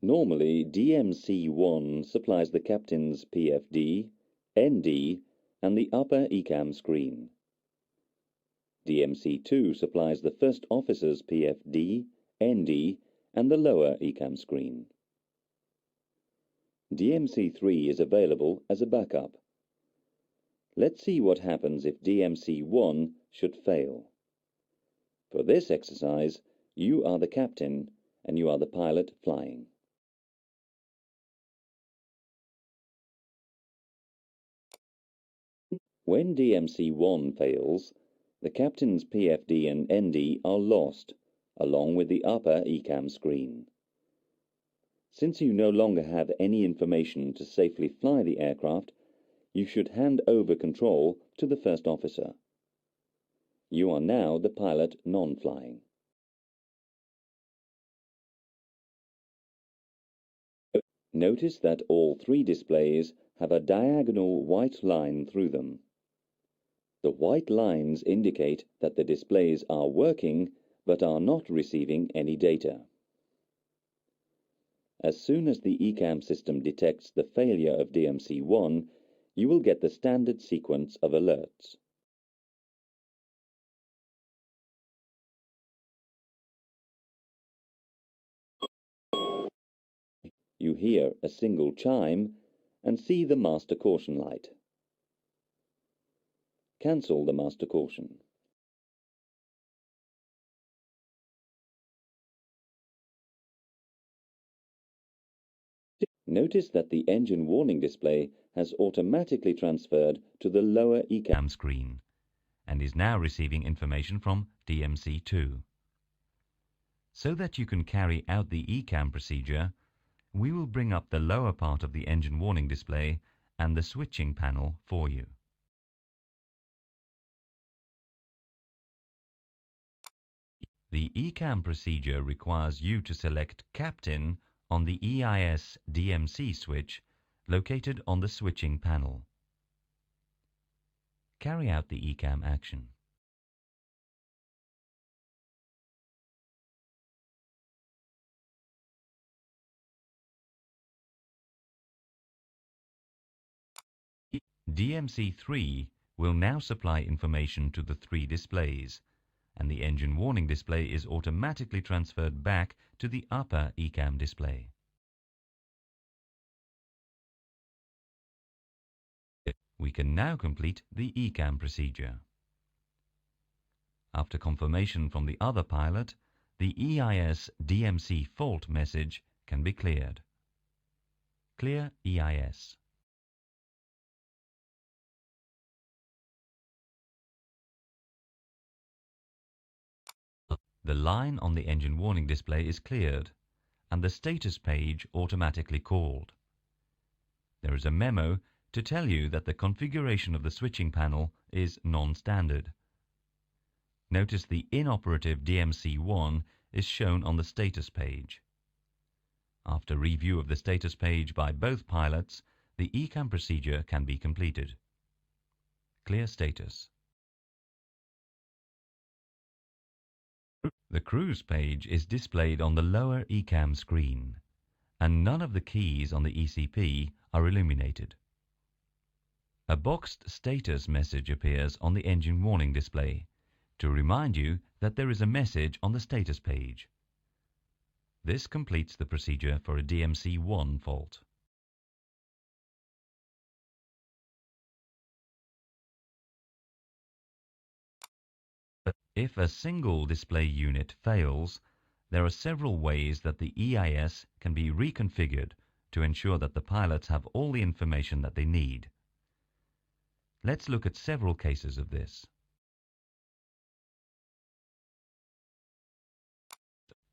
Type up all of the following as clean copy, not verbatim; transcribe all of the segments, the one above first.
Normally, DMC-1 supplies the captain's PFD, ND, and the upper ECAM screen. DMC-2 supplies the first officer's PFD, ND, and the lower ECAM screen. DMC-3 is available as a backup. Let's see what happens if DMC-1 should fail. For this exercise, you are the captain and you are the pilot flying. When DMC-1 fails, the captain's PFD and ND are lost, along with the upper ECAM screen. Since you no longer have any information to safely fly the aircraft, you should hand over control to the first officer. You are now the pilot non-flying. Notice that all three displays have a diagonal white line through them. The white lines indicate that the displays are working but are not receiving any data. As soon as the ECAM system detects the failure of DMC-1, you will get the standard sequence of alerts. You hear a single chime and see the master caution light. Cancel the master caution. Notice that the engine warning display has automatically transferred to the lower ECAM screen and is now receiving information from DMC-2. So that you can carry out the ECAM procedure, we will bring up the lower part of the engine warning display and the switching panel for you. The ECAM procedure requires you to select Captain on the EIS DMC switch located on the switching panel. Carry out the ECAM action. DMC-3 will now supply information to the three displays, and the engine warning display is automatically transferred back to the upper ECAM display. We can now complete the ECAM procedure. After confirmation from the other pilot, the EIS DMC fault message can be cleared. Clear EIS. The line on the engine warning display is cleared, and the status page automatically called. There is a memo to tell you that the configuration of the switching panel is non-standard. Notice the inoperative DMC-1 is shown on the status page. After review of the status page by both pilots, the ECAM procedure can be completed. Clear status. The cruise page is displayed on the lower ECAM screen, and none of the keys on the ECP are illuminated. A boxed status message appears on the engine warning display to remind you that there is a message on the status page. This completes the procedure for a DMC-1 fault. If a single display unit fails, there are several ways that the EIS can be reconfigured to ensure that the pilots have all the information that they need. Let's look at several cases of this.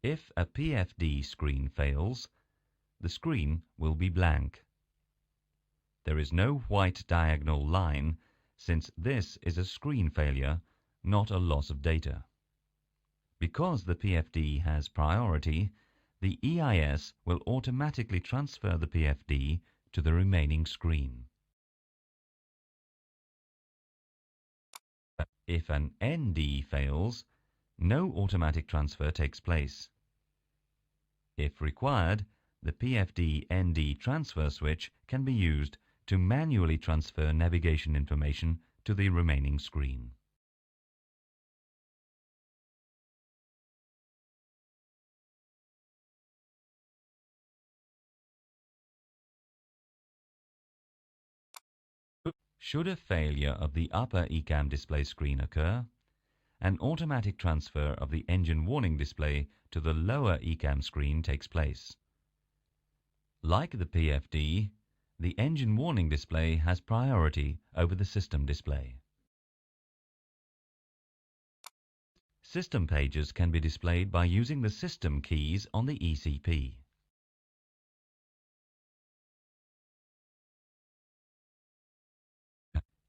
If a PFD screen fails, the screen will be blank. There is no white diagonal line, since this is a screen failure, not a loss of data. Because the PFD has priority, the EIS will automatically transfer the PFD to the remaining screen. If an ND fails, no automatic transfer takes place. If required, The PFD-ND transfer switch can be used to manually transfer navigation information to the remaining screen. Should a failure of the upper ECAM display screen occur, an automatic transfer of the engine warning display to the lower ECAM screen takes place. Like the PFD, the engine warning display has priority over the system display. System pages can be displayed by using the system keys on the ECP.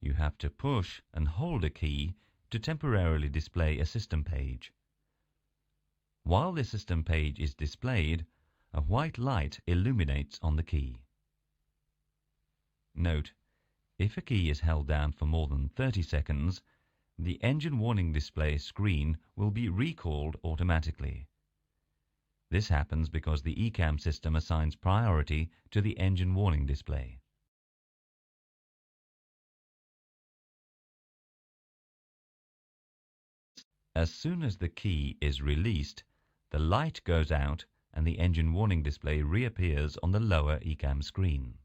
You have to push and hold a key to temporarily display a system page. While the system page is displayed, a white light illuminates on the key. Note, if a key is held down for more than 30 seconds, the engine warning display screen will be recalled automatically. This happens because the ECAM system assigns priority to the engine warning display. As soon as the key is released, the light goes out and the engine warning display reappears on the lower ECAM screen.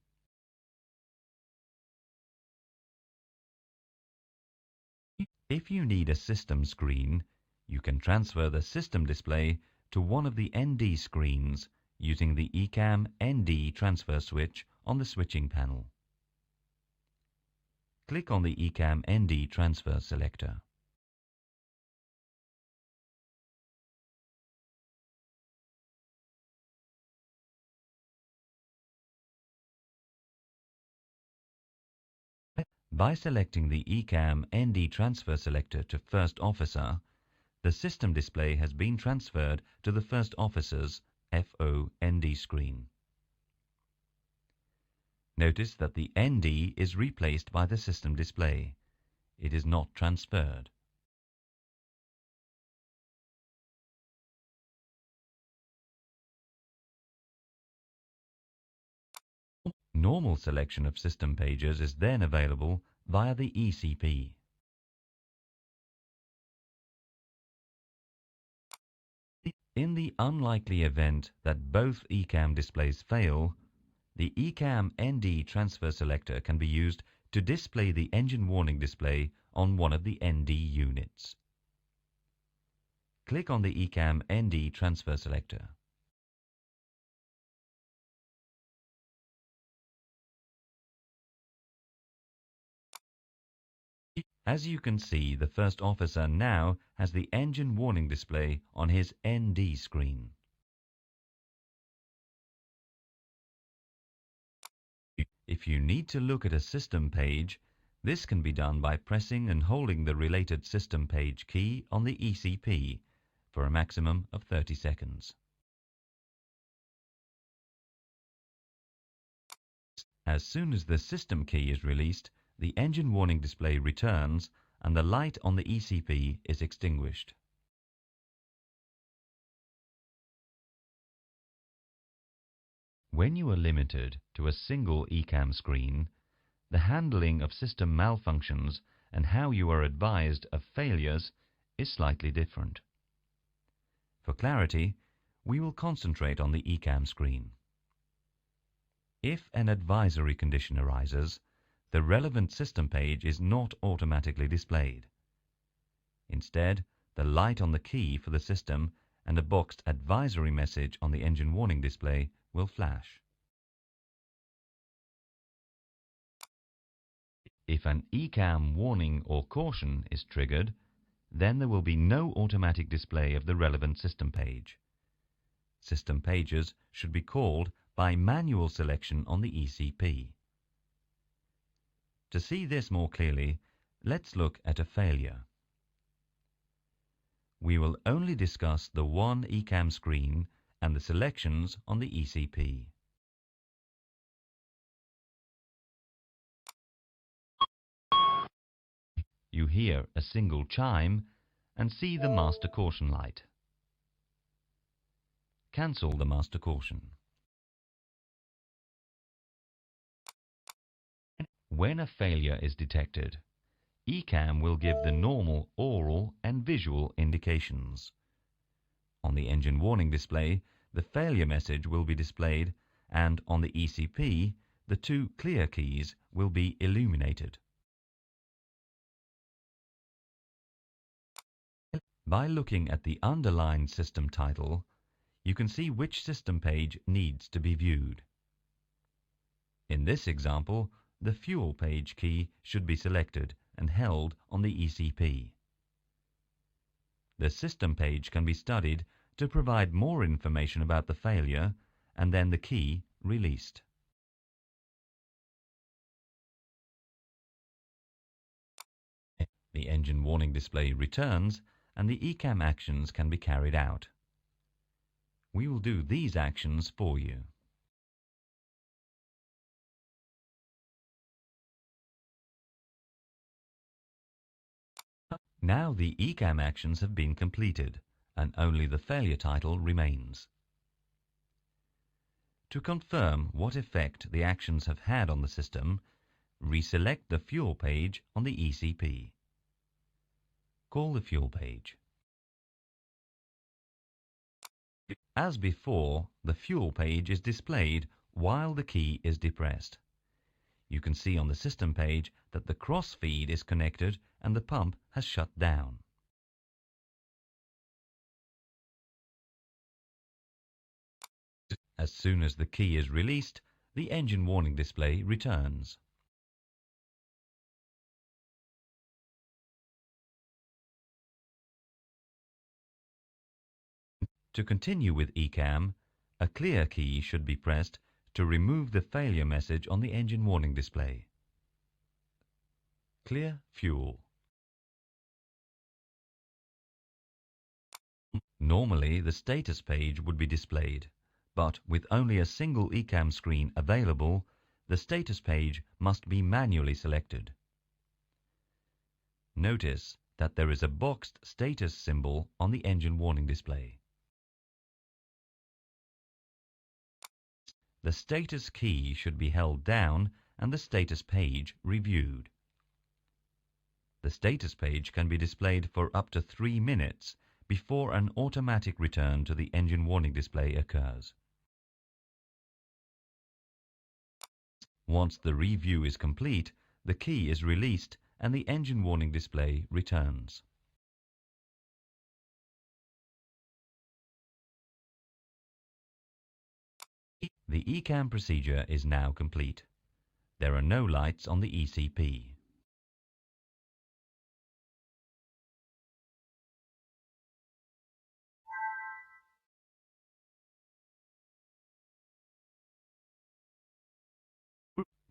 If you need a system screen, you can transfer the system display to one of the ND screens using the ECAM ND transfer switch on the switching panel. Click on the ECAM ND transfer selector. By selecting the ECAM ND transfer selector to First Officer, the system display has been transferred to the First Officer's FO-ND screen. Notice that the ND is replaced by the system display. It is not transferred. Normal selection of system pages is then available via the ECP. In the unlikely event that both ECAM displays fail, the ECAM ND transfer selector can be used to display the engine warning display on one of the ND units. Click on the ECAM ND transfer selector. As you can see, the First Officer now has the engine warning display on his ND screen. If you need to look at a system page, this can be done by pressing and holding the related system page key on the ECP for a maximum of 30 seconds. As soon as the system key is released, the engine warning display returns and the light on the ECP is extinguished. When you are limited to a single ECAM screen, the handling of system malfunctions and how you are advised of failures is slightly different. For clarity, we will concentrate on the ECAM screen. If an advisory condition arises, the relevant system page is not automatically displayed. Instead, the light on the key for the system and a boxed advisory message on the engine warning display will flash. If an ECAM warning or caution is triggered, then there will be no automatic display of the relevant system page. System pages should be called by manual selection on the ECP. To see this more clearly, let's look at a failure. We will only discuss the one ECAM screen and the selections on the ECP. You hear a single chime and see the master caution light. Cancel the master caution. When a failure is detected, ECAM will give the normal oral and visual indications. On the engine warning display, the failure message will be displayed, and on the ECP, the two clear keys will be illuminated. By looking at the underlined system title, you can see which system page needs to be viewed. In this example, the fuel page key should be selected and held on the ECP. The system page can be studied to provide more information about the failure, and then the key released. The engine warning display returns, and the ECAM actions can be carried out. We will do these actions for you. Now the ECAM actions have been completed, and only the failure title remains. To confirm what effect the actions have had on the system, reselect the fuel page on the ECP. Call the fuel page. As before, the fuel page is displayed while the key is depressed. You can see on the system page that the cross feed is connected and the pump has shut down. As soon as the key is released, the engine warning display returns. To continue with ECAM, a clear key should be pressed to remove the failure message on the engine warning display. Clear fuel. Normally, the status page would be displayed, but with only a single ECAM screen available, the status page must be manually selected. Notice that there is a boxed status symbol on the engine warning display. The status key should be held down and the status page reviewed. The status page can be displayed for up to 3 minutes before an automatic return to the engine warning display occurs. Once the review is complete, the key is released and the engine warning display returns. The ECAM procedure is now complete. There are no lights on the ECP.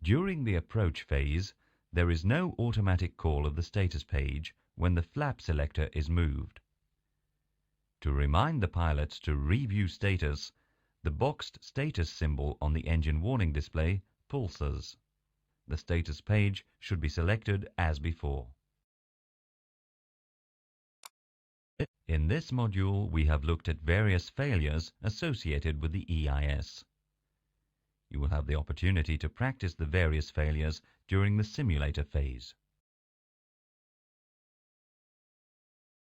During the approach phase, there is no automatic call of the status page when the flap selector is moved. To remind the pilots to review status, the boxed status symbol on the engine warning display pulses. The status page should be selected as before. In this module, we have looked at various failures associated with the EIS. You will have the opportunity to practice the various failures during the simulator phase.